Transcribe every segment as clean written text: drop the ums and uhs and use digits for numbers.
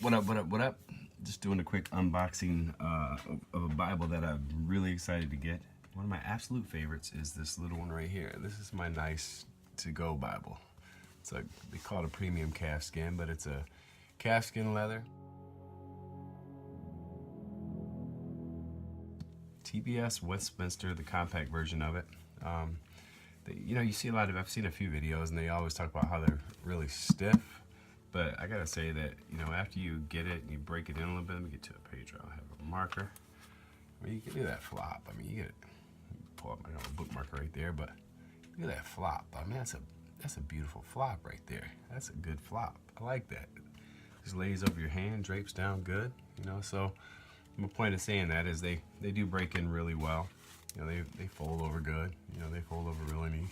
What up, what up, what up? Just doing a quick unboxing of a Bible that I'm really excited to get. One of my absolute favorites is this little one right here. This is my nice to-go Bible. They call it a premium calfskin, but it's a calfskin leather. TBS Westminster, the compact version of it. You see I've seen a few videos and they always talk about how they're really stiff. But I gotta say that, after you get it and you break it in a little bit, let me get to a page where I'll have a marker. You can do that flop. You get it. Pull up my bookmarker right there, but look at that flop. That's a beautiful flop right there. That's a good flop. I like that. Just lays over your hand, drapes down good. So my point of saying that is they do break in really well. They fold over good. They fold over really neat.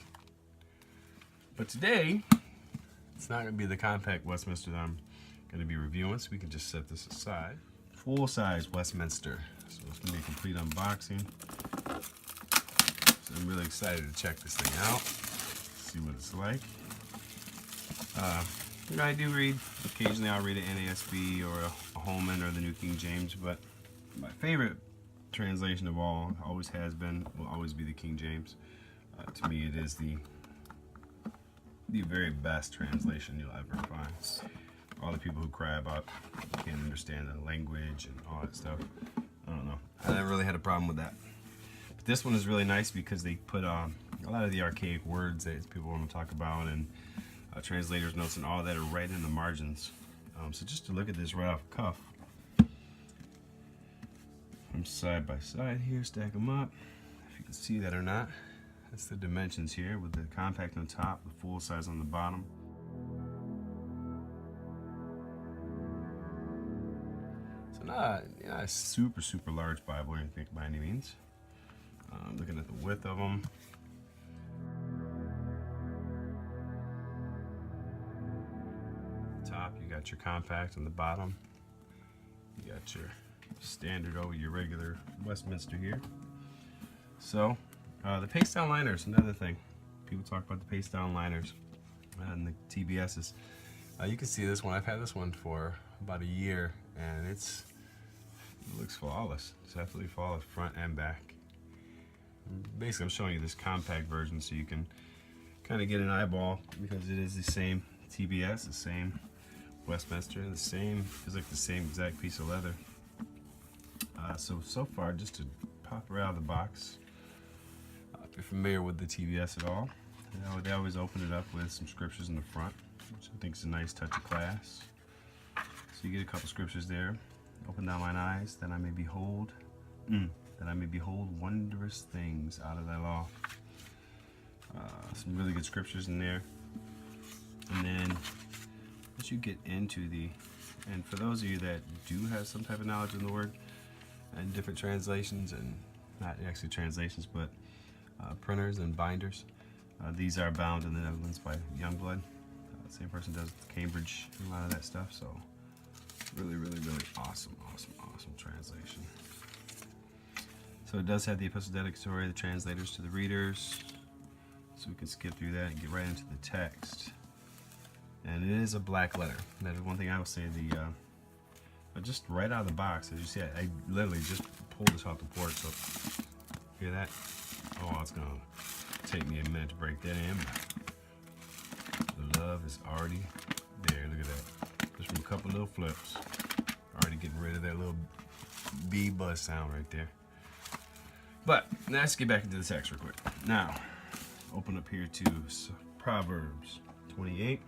But today, it's not going to be the compact Westminster that I'm going to be reviewing, so we can just set this aside. Full-size Westminster. So it's going to be a complete unboxing. So I'm really excited to check this thing out, see what it's like. I do read, occasionally I'll read an NASB or a Holman or the New King James, but my favorite translation of all always has been, will always be the King James. To me, it is the very best translation you'll ever find. All the people who cry about can't understand the language and all that stuff, I don't know. I never really had a problem with that. But this one is really nice because they put a lot of the archaic words that people want to talk about and translators' notes and all that are right in the margins. So just to look at this right off the cuff, from side by side here, stack them up. If you can see that or not. That's the dimensions here with the compact on top, the full size on the bottom. So not a super large Bible or anything by any means. Looking at the width of them. Top, you got your compact on the bottom. You got your standard over your regular Westminster here. So the paste down liners, another thing. People talk about the paste down liners and the TBSs. You can see this one. I've had this one for about a year, and it looks flawless. It's absolutely flawless, front and back. Basically, I'm showing you this compact version so you can kind of get an eyeball, because it is the same TBS, the same Westminster, the same, feels like the same exact piece of leather. So far, just to pop right out of the box. If you're familiar with the TBS at all, they always open it up with some scriptures in the front, which I think is a nice touch of class. So you get a couple scriptures there. Open thou mine eyes, that I may behold, wondrous things out of thy law. Some really good scriptures in there. And then as you get into and for those of you that do have some type of knowledge in the word and different translations, and not actually translations, but printers and binders. These are bound in the Netherlands by Youngblood. Same person does Cambridge and a lot of that stuff. So really awesome translation. So it does have the epistle dedicatory, the translators to the readers. So we can skip through that and get right into the text. And it is a black letter. That is one thing I will say. Just right out of the box, as you see, I literally just pulled this off the port. So hear that? Oh, it's gonna take me a minute to break that in. The love is already there. Look at that. Just from a couple little flips. Already getting rid of that little bee buzz sound right there. But let's get back into the text real quick. Now, open up here to Proverbs 28.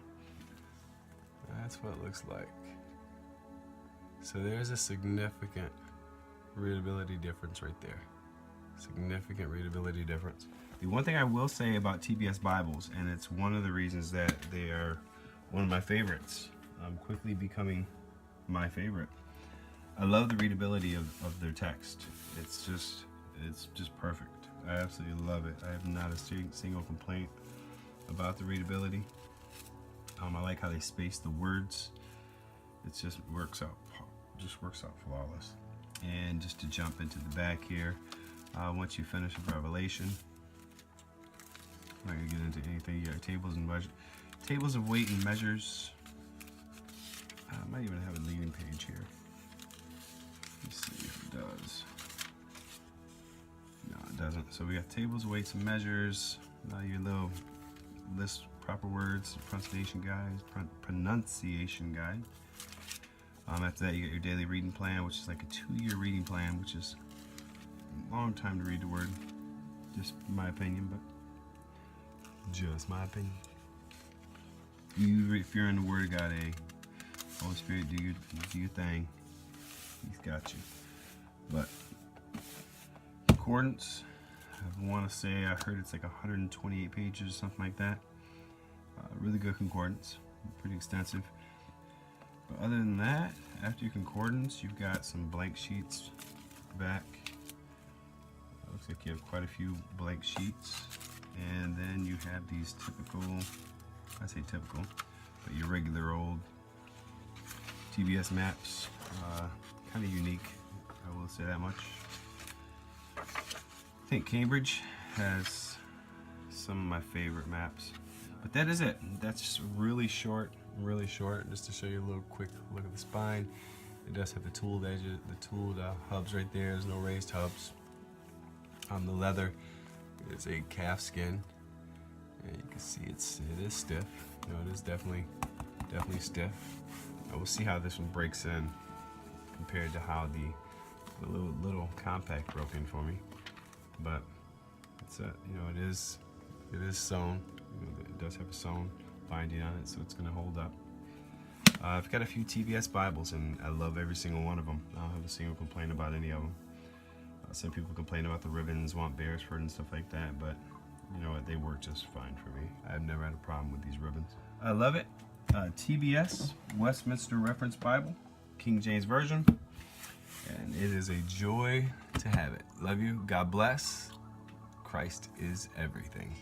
That's what it looks like. So there's a significant readability difference right there. Significant readability difference. The one thing I will say about TBS Bibles, and it's one of the reasons that they are one of my favorites, quickly becoming my favorite. I love the readability of their text. It's just perfect. I absolutely love it. I have not a single complaint about the readability. I like how they space the words. It just works out flawless. And just to jump into the back here, once you finish with Revelation, I'm not gonna get into anything. You got tables of weight and measures. I might even have a leading page So we got tables, weights, and measures. Now your little list proper words, pronunciation guide. After that, you get your daily reading plan, which is like a 2-year reading plan, which is a long time to read the word. Just my opinion, but just my opinion. If you're in the Word of God, Holy Spirit, do your thing. He's got you. But concordance, I want to say I heard it's like 128 pages or something like that. Really good concordance, pretty extensive. But other than that, after your concordance, you've got some blank sheets back. Looks like you have quite a few blank sheets. And then you have these typical, I say typical, but your regular old TBS maps. Kind of unique, I will say that much. I think Cambridge has some of my favorite maps. But that is it. That's just really short, just to show you a little quick look at the spine. It does have the tooled edges, the tooled hubs right there. There's no raised hubs. On the leather, it's a calf skin, and you can see it is stiff. You know, it is definitely stiff. We'll see how this one breaks in compared to how the little compact broke in for me. But it's you know, it is sewn. You know, it does have a sewn binding on it, so it's going to hold up. I've got a few TBS Bibles, and I love every single one of them. I don't have a single complaint about any of them. Some people complain about the ribbons, want Beresford and stuff like that, but you know what, they work just fine for me. I've never had a problem with these ribbons. I love it. TBS Westminster Reference Bible, King James Version, and it is a joy to have it. Love you. God bless. Christ is everything.